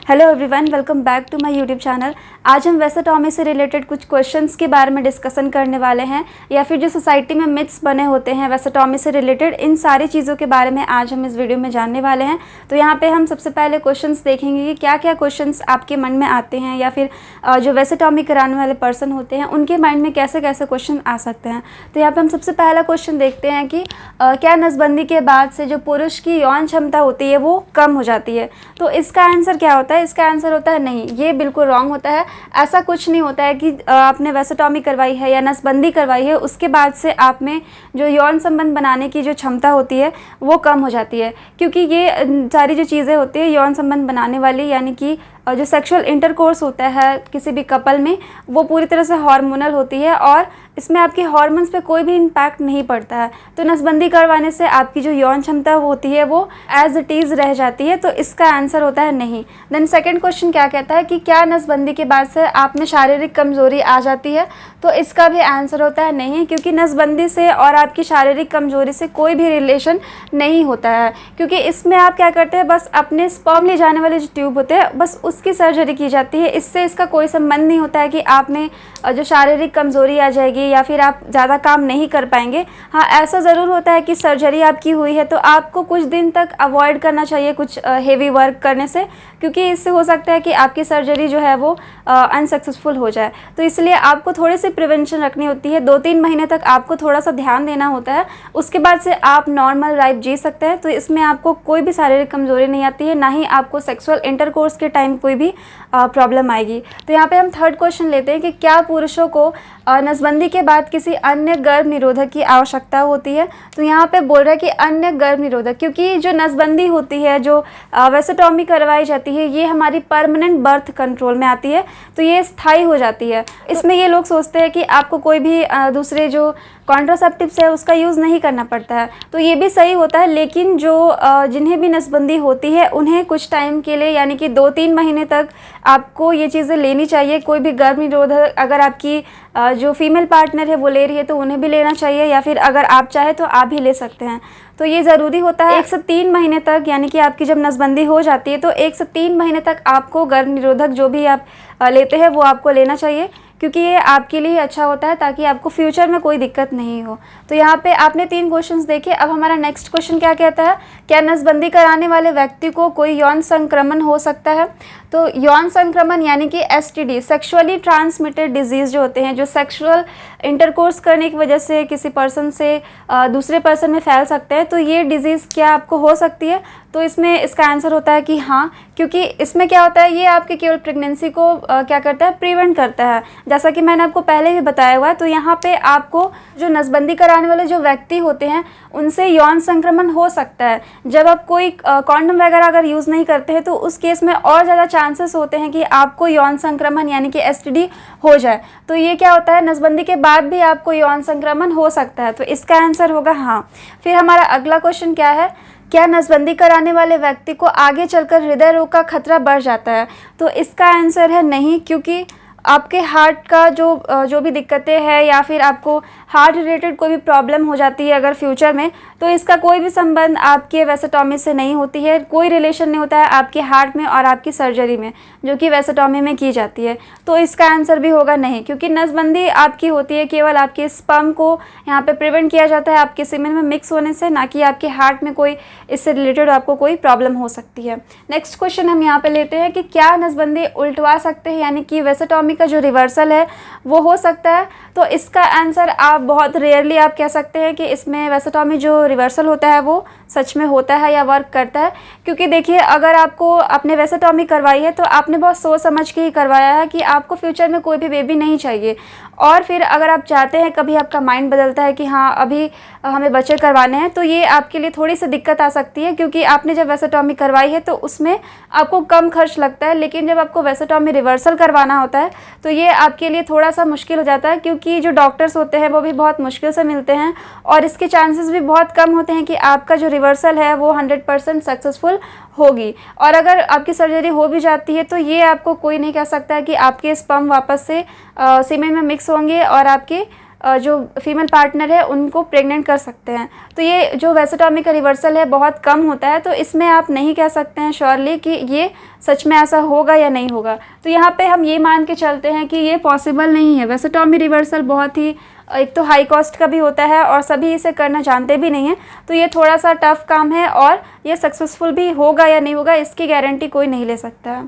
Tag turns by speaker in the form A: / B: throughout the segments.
A: Hello everyone, welcome back to my YouTube channel. आज हम वेसेटॉमी से रिलेटेड कुछ क्वेश्चंस के बारे में डिस्कशन करने वाले हैं, या फिर जो सोसाइटी में मिथ्स बने होते हैं वेसेटॉमी से रिलेटेड, इन सारी चीज़ों के बारे में आज हम इस वीडियो में जानने वाले हैं। तो यहाँ पे हम सबसे पहले क्वेश्चंस देखेंगे कि क्या क्या क्वेश्चंस आपके मन में आते हैं, या फिर जो वेसेटॉमी कराने वाले पर्सन होते हैं उनके माइंड में कैसे कैसे क्वेश्चन आ सकते हैं। तो यहाँ पर हम सबसे पहला क्वेश्चन देखते हैं कि क्या नसबंदी के बाद से जो पुरुष की यौन क्षमता होती है वो कम हो जाती है। तो इसका आंसर क्या होता है? इसका आंसर होता है नहीं, ये बिल्कुल रॉन्ग होता है। ऐसा कुछ नहीं होता है कि आपने वेसेटॉमी करवाई है या नसबंदी करवाई है उसके बाद से आप में जो यौन संबंध बनाने की जो क्षमता होती है वो कम हो जाती है, क्योंकि ये सारी जो चीज़ें होती है यौन संबंध बनाने वाली, यानी कि जो सेक्सुअल इंटरकोर्स होता है किसी भी कपल में, वो पूरी तरह से हार्मोनल होती है और इसमें आपके हार्मोन्स पे कोई भी इम्पैक्ट नहीं पड़ता है। तो नसबंदी करवाने से आपकी जो यौन क्षमता होती है वो एज इट इज़ रह जाती है। तो इसका आंसर होता है नहीं। देन सेकंड क्वेश्चन क्या कहता है कि क्या नसबंदी के बाद से आप में शारीरिक कमजोरी आ जाती है। तो इसका भी आंसर होता है नहीं, क्योंकि नसबंदी से और आपकी शारीरिक कमजोरी से कोई भी रिलेशन नहीं होता है, क्योंकि इसमें आप क्या करते हैं, बस अपने स्पर्म ले जाने वाले जो ट्यूब होते हैं बस उसकी सर्जरी की जाती है। इससे इसका कोई संबंध नहीं होता है कि आप में जो शारीरिक कमजोरी आ जाएगी या फिर आप ज़्यादा काम नहीं कर पाएंगे। हाँ, ऐसा ज़रूर होता है कि सर्जरी आपकी हुई है तो आपको कुछ दिन तक अवॉइड करना चाहिए कुछ हेवी वर्क करने से, क्योंकि इससे हो सकता है कि आपकी सर्जरी जो है वो अनसक्सेसफुल हो जाए। तो इसलिए आपको थोड़ी सी प्रिवेंशन रखनी होती है। 2-3 महीने तक आपको थोड़ा सा ध्यान देना होता है, उसके बाद से आप नॉर्मल लाइफ जी सकते हैं। तो इसमें आपको कोई भी शारीरिक कमजोरी नहीं आती है, ना ही आपको सेक्सुअल इंटरकोर्स के टाइम कोई भी प्रॉब्लम आएगी। तो यहाँ पे हम थर्ड क्वेश्चन लेते हैं कि क्या पुरुषों को नसबंदी के बाद किसी अन्य गर्भ निरोधक की आवश्यकता होती है। तो यहाँ पे बोल रहा है कि अन्य गर्भ निरोधक, क्योंकि जो नसबंदी होती है, जो वेसेटॉमी करवाई जाती है, ये हमारी परमानेंट बर्थ कंट्रोल में आती है, तो ये स्थायी हो जाती है। इसमें ये लोग सोचते हैं कि आपको कोई भी दूसरे जो कॉन्ट्रासेप्टिव्स है उसका यूज़ नहीं करना पड़ता है। तो ये भी सही होता है, लेकिन जो जिन्हें भी नसबंदी होती है उन्हें कुछ टाइम के लिए, यानी कि 2-3 महीने तक आपको ये चीज़ें लेनी चाहिए। कोई भी गर्भ निरोधक अगर आपकी जो फीमेल पार्टनर है वो ले रही है तो उन्हें भी लेना चाहिए, या फिर अगर आप चाहे तो आप भी ले सकते हैं। तो ये ज़रूरी होता है 1 से 3 महीने तक, यानी कि आपकी जब नसबंदी हो जाती है तो 1 से 3 महीने तक आपको गर्भ निरोधक जो भी आप लेते हैं वो आपको लेना चाहिए, क्योंकि ये आपके लिए अच्छा होता है ताकि आपको फ्यूचर में कोई दिक्कत नहीं हो। तो यहाँ पे आपने 3 क्वेश्चंस देखे। अब हमारा नेक्स्ट क्वेश्चन क्या कहता है, क्या नसबंदी कराने वाले व्यक्ति को कोई यौन संक्रमण हो सकता है। तो यौन संक्रमण यानी कि STD, सेक्सुअली ट्रांसमिटेड डिजीज़ जो होते हैं, जो सेक्सुअल इंटरकोर्स करने की वजह से किसी पर्सन से दूसरे पर्सन में फैल सकते हैं, तो ये डिज़ीज़ क्या आपको हो सकती है। तो इसमें इसका आंसर होता है कि हाँ, क्योंकि इसमें क्या होता है, ये आपके केवल प्रेगनेंसी को क्या करता है, प्रिवेंट करता है, जैसा कि मैंने आपको पहले भी बताया हुआ है। तो यहाँ पे आपको जो नसबंदी कराने वाले जो व्यक्ति होते हैं उनसे यौन संक्रमण हो सकता है। जब आप कोई कॉन्डम वगैरह अगर यूज़ नहीं करते हैं तो उस केस में और ज़्यादा चांसेस होते हैं कि आपको यौन संक्रमण यानी कि STD हो जाए। तो ये क्या होता है, नसबंदी के बाद भी आपको यौन संक्रमण हो सकता है। तो इसका आंसर होगा हाँ। फिर हमारा अगला क्वेश्चन क्या है, क्या नसबंदी कराने वाले व्यक्ति को आगे चलकर हृदय रोग का खतरा बढ़ जाता है। तो इसका आंसर है नहीं, क्योंकि आपके हार्ट का जो भी दिक्कतें हैं या फिर आपको हार्ट रिलेटेड कोई भी प्रॉब्लम हो जाती है अगर फ्यूचर में, तो इसका कोई भी संबंध आपके वेसेटॉमी से नहीं होती है। कोई रिलेशन नहीं होता है आपके हार्ट में और आपकी सर्जरी में जो कि वेसेटॉमी में की जाती है। तो इसका आंसर भी होगा नहीं, क्योंकि नसबंदी आपकी होती है केवल आपके स्पर्म को यहाँ पे प्रिवेंट किया जाता है आपके सीमेन में मिक्स होने से, ना कि आपके हार्ट में कोई इससे रिलेटेड आपको कोई प्रॉब्लम हो सकती है। नेक्स्ट क्वेश्चन हम यहाँ पे लेते हैं कि क्या नसबंदी उल्टवा सकते हैं, यानी कि वेसेटॉमी का जो रिवर्सल है वो हो सकता है। तो इसका आंसर आप बहुत रेयरली आप कह सकते हैं कि इसमें वेसेटॉमी जो रिवर्सल होता है वो सच में होता है या वर्क करता है, क्योंकि देखिए अगर आपको आपने वेसेटॉमी करवाई है तो आपने बहुत सोच समझ के ही करवाया है कि आपको फ्यूचर में कोई भी बेबी नहीं चाहिए, और फिर अगर आप चाहते हैं, कभी आपका माइंड बदलता है कि हाँ अभी हमें बच्चे करवाने हैं, तो ये आपके लिए थोड़ी सी दिक्कत आ सकती है, क्योंकि आपने जब वेसेटॉमी करवाई है तो उसमें आपको कम खर्च लगता है, लेकिन जब आपको वेसेटॉमी रिवर्सल करवाना होता है तो ये आपके लिए थोड़ा सा मुश्किल हो जाता है, क्योंकि जो डॉक्टर्स होते हैं वो भी बहुत मुश्किल से मिलते हैं और इसके चांसेस भी बहुत कम होते हैं कि आपका जो रिवर्सल है वो 100% सक्सेसफुल होगी। और अगर आपकी सर्जरी हो भी जाती है तो ये आपको कोई नहीं कह सकता है कि आपके स्पर्म वापस से सीमेन में मिक्स होंगे और आपके जो फीमेल पार्टनर है उनको प्रेग्नेंट कर सकते हैं। तो ये जो वेसेटॉमी का रिवर्सल है बहुत कम होता है, तो इसमें आप नहीं कह सकते हैं श्योरली कि ये सच में ऐसा होगा या नहीं होगा। तो यहाँ पे हम ये मान के चलते हैं कि ये पॉसिबल नहीं है। वेसेटॉमी रिवर्सल बहुत ही एक तो हाई कॉस्ट का भी होता है और सभी इसे करना जानते भी नहीं हैं, तो ये थोड़ा सा टफ काम है और ये सक्सेसफुल भी होगा या नहीं होगा इसकी गारंटी कोई नहीं ले सकता है।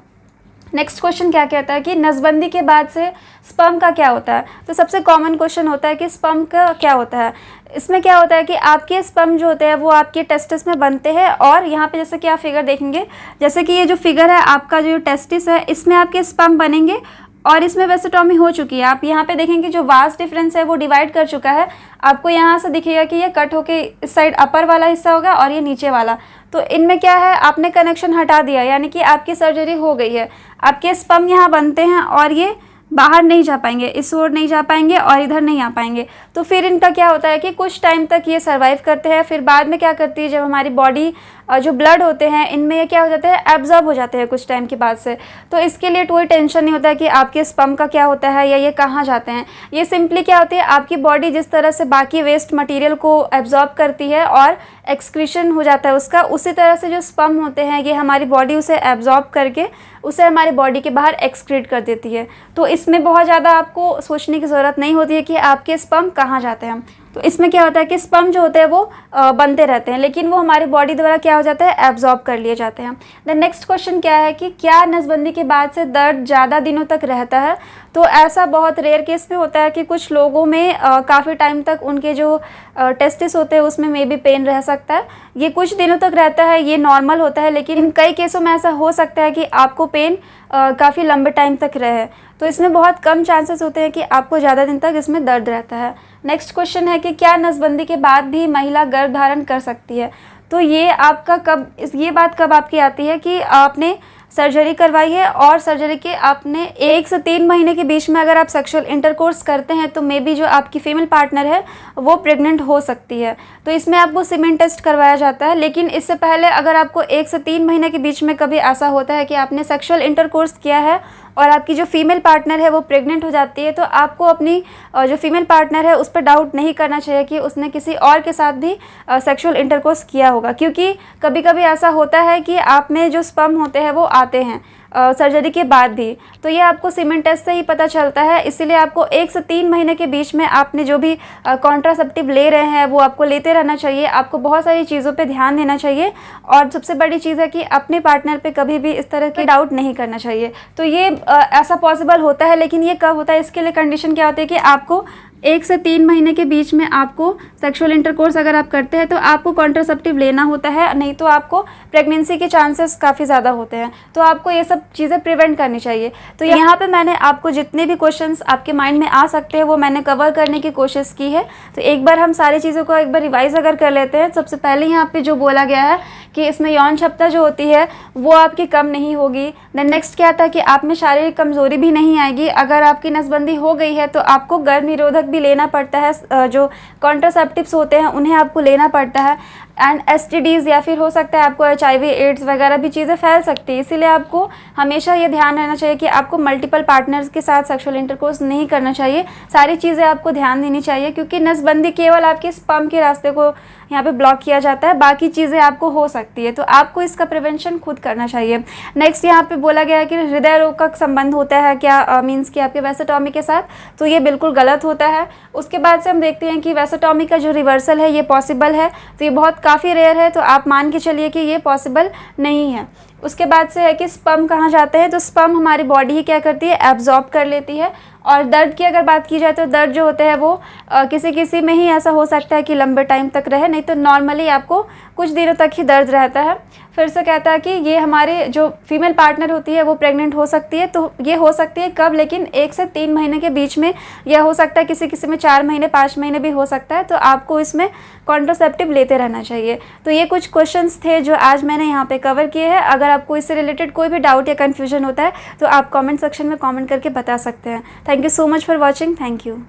A: नेक्स्ट क्वेश्चन क्या कहता है कि नसबंदी के बाद से स्पर्म का क्या होता है। तो सबसे कॉमन क्वेश्चन होता है कि स्पर्म का क्या होता है। इसमें क्या होता है कि आपके स्पर्म जो होते हैं वो आपके टेस्टिस में बनते हैं, और यहाँ पे जैसे कि आप फिगर देखेंगे, जैसे कि ये जो फिगर है आपका जो टेस्टिस है इसमें आपके स्पर्म बनेंगे और इसमें वेसेटॉमी हो चुकी है। आप यहाँ पे देखेंगे जो वास्ट डिफरेंस है वो डिवाइड कर चुका है। आपको यहाँ से दिखेगा कि ये कट होके इस साइड अपर वाला हिस्सा होगा और ये नीचे वाला, तो इनमें क्या है आपने कनेक्शन हटा दिया, यानी कि आपकी सर्जरी हो गई है। आपके स्पर्म यहाँ बनते हैं और ये बाहर नहीं जा पाएंगे, इस ओर नहीं जा पाएंगे और इधर नहीं आ पाएंगे। तो फिर इनका क्या होता है कि कुछ टाइम तक ये सर्वाइव करते हैं, फिर बाद में क्या करती है, जब हमारी बॉडी जो ब्लड होते हैं इनमें ये क्या हो जाते हैं, एब्जॉर्ब हो जाते हैं कुछ टाइम के बाद से। तो इसके लिए कोई टेंशन नहीं होता है कि आपके स्पर्म का क्या होता है या ये कहाँ जाते हैं। ये सिंपली क्या होती है, आपकी बॉडी जिस तरह से बाकी वेस्ट मटेरियल को एब्जॉर्ब करती है और एक्सक्रीशन हो जाता है उसका, उसी तरह से जो स्पर्म होते हैं ये हमारी बॉडी उसे एब्जॉर्ब करके उसे हमारी बॉडी के बाहर एक्सक्रीट कर देती है। तो इसमें बहुत ज़्यादा आपको सोचने की ज़रूरत नहीं होती है कि आपके स्पर्म कहाँ जाते हैं। तो इसमें क्या होता है कि स्पर्म जो होते हैं वो बनते रहते हैं, लेकिन वो हमारी बॉडी द्वारा क्या हो जाता है, एब्जॉर्ब कर लिए जाते हैं। द नेक्स्ट क्वेश्चन क्या है कि क्या नसबंदी के बाद से दर्द ज़्यादा दिनों तक रहता है। तो ऐसा बहुत रेयर केस में होता है कि कुछ लोगों में काफ़ी टाइम तक उनके जो टेस्टिस होते हैं उसमें मे बी पेन रह सकता है। ये कुछ दिनों तक रहता है, ये नॉर्मल होता है, लेकिन कई केसों में ऐसा हो सकता है कि आपको पेन काफ़ी लंबे टाइम तक रहे। तो इसमें बहुत कम चांसेस होते हैं कि आपको ज़्यादा दिन तक इसमें दर्द रहता है। नेक्स्ट क्वेश्चन है कि क्या नसबंदी के बाद भी महिला गर्भ धारण कर सकती है। तो ये बात कब आपकी आती है कि आपने सर्जरी करवाई है और सर्जरी के आपने 1 से 3 महीने के बीच में अगर आप सेक्सुअल इंटरकोर्स करते हैं तो मे बी जो आपकी फीमेल पार्टनर है वो प्रेग्नेंट हो सकती है। तो इसमें आपको सीमेन टेस्ट करवाया जाता है, लेकिन इससे पहले अगर आपको 1 से 3 महीने के बीच में कभी ऐसा होता है कि आपने सेक्सुअल इंटरकोर्स किया है और आपकी जो फीमेल पार्टनर है वो प्रेग्नेंट हो जाती है, तो आपको अपनी जो फीमेल पार्टनर है उस पर डाउट नहीं करना चाहिए कि उसने किसी और के साथ भी सेक्सुअल इंटरकोर्स किया होगा, क्योंकि कभी कभी ऐसा होता है कि आप में जो स्पर्म होते हैं वो आते हैं सर्जरी के बाद भी। तो ये आपको सीमेन टेस्ट से ही पता चलता है। इसीलिए आपको 1 से 3 महीने के बीच में आपने जो भी कॉन्ट्रासेप्टिव ले रहे हैं वो आपको लेते रहना चाहिए। आपको बहुत सारी चीज़ों पे ध्यान देना चाहिए और सबसे बड़ी चीज़ है कि अपने पार्टनर पे कभी भी इस तरह की डाउट नहीं करना चाहिए। तो ये ऐसा पॉसिबल होता है, लेकिन ये कब होता है, इसके लिए कंडीशन क्या होती है कि आपको 1 से 3 महीने के बीच में आपको सेक्सुअल इंटरकोर्स अगर आप करते हैं तो आपको कॉन्ट्रासेप्टिव लेना होता है, नहीं तो आपको प्रेगनेंसी के चांसेस काफ़ी ज़्यादा होते हैं। तो आपको ये सब चीज़ें प्रिवेंट करनी चाहिए। तो यहाँ पे मैंने आपको जितने भी क्वेश्चंस आपके माइंड में आ सकते हैं वो मैंने कवर करने की कोशिश की है। तो एक बार हम सारी चीज़ों को एक बार रिवाइज अगर कर लेते हैं। सबसे पहले यहाँ पे जो बोला गया है कि इसमें यौन क्षमता जो होती है वो आपकी कम नहीं होगी। देन नेक्स्ट क्या था कि आप में शारीरिक कमजोरी भी नहीं आएगी। अगर आपकी नसबंदी हो गई है तो आपको गर्भ निरोधक भी लेना पड़ता है, जो कॉन्ट्रासेप्टिव्स होते हैं उन्हें आपको लेना पड़ता है। एंड STDs या फिर हो सकता है आपको HIV एड्स वगैरह भी चीज़ें फैल सकती है। इसीलिए आपको हमेशा ये ध्यान रहना चाहिए कि आपको मल्टीपल पार्टनर्स के साथ सेक्सुअल इंटरकोर्स नहीं करना चाहिए। सारी चीज़ें आपको ध्यान देनी चाहिए, क्योंकि नसबंदी केवल आपके स्पर्म के रास्ते को यहाँ पे ब्लॉक किया जाता है, बाकी चीज़ें आपको हो सकती है। तो आपको इसका प्रिवेंशन खुद करना चाहिए। नेक्स्ट यहाँ पे बोला गया है कि हृदय रोग का संबंध होता है क्या, मीन्स कि आपके वेसेटॉमी के साथ, तो ये बिल्कुल गलत होता है। उसके बाद से हम देखते हैं कि वेसेटॉमी का जो रिवर्सल है ये पॉसिबल है, तो ये बहुत काफ़ी रेयर है, तो आप मान के चलिए कि ये पॉसिबल नहीं है। उसके बाद से है कि स्पर्म कहाँ जाते हैं, तो स्पर्म हमारी बॉडी ही क्या करती है, एब्जॉर्ब कर लेती है। और दर्द की अगर बात की जाए तो दर्द जो होते हैं वो किसी किसी में ही ऐसा हो सकता है कि लंबे टाइम तक रहे, नहीं तो नॉर्मली आपको कुछ दिनों तक ही दर्द रहता है। फिर से कहता है कि ये हमारे जो फीमेल पार्टनर होती है वो प्रेग्नेंट हो सकती है। तो ये हो सकती है कब, लेकिन 1 से 3 महीने के बीच में, यह हो सकता है किसी किसी में 4 महीने 5 महीने भी हो सकता है। तो आपको इसमें कॉन्ट्रासेप्टिव लेते रहना चाहिए। तो ये कुछ क्वेश्चंस थे जो आज मैंने यहाँ पे कवर किए हैं। अगर आपको इससे रिलेटेड कोई भी डाउट या कन्फ्यूजन होता है तो आप कॉमेंट सेक्शन में कॉमेंट करके बता सकते हैं। Thank you so much for watching. Thank you.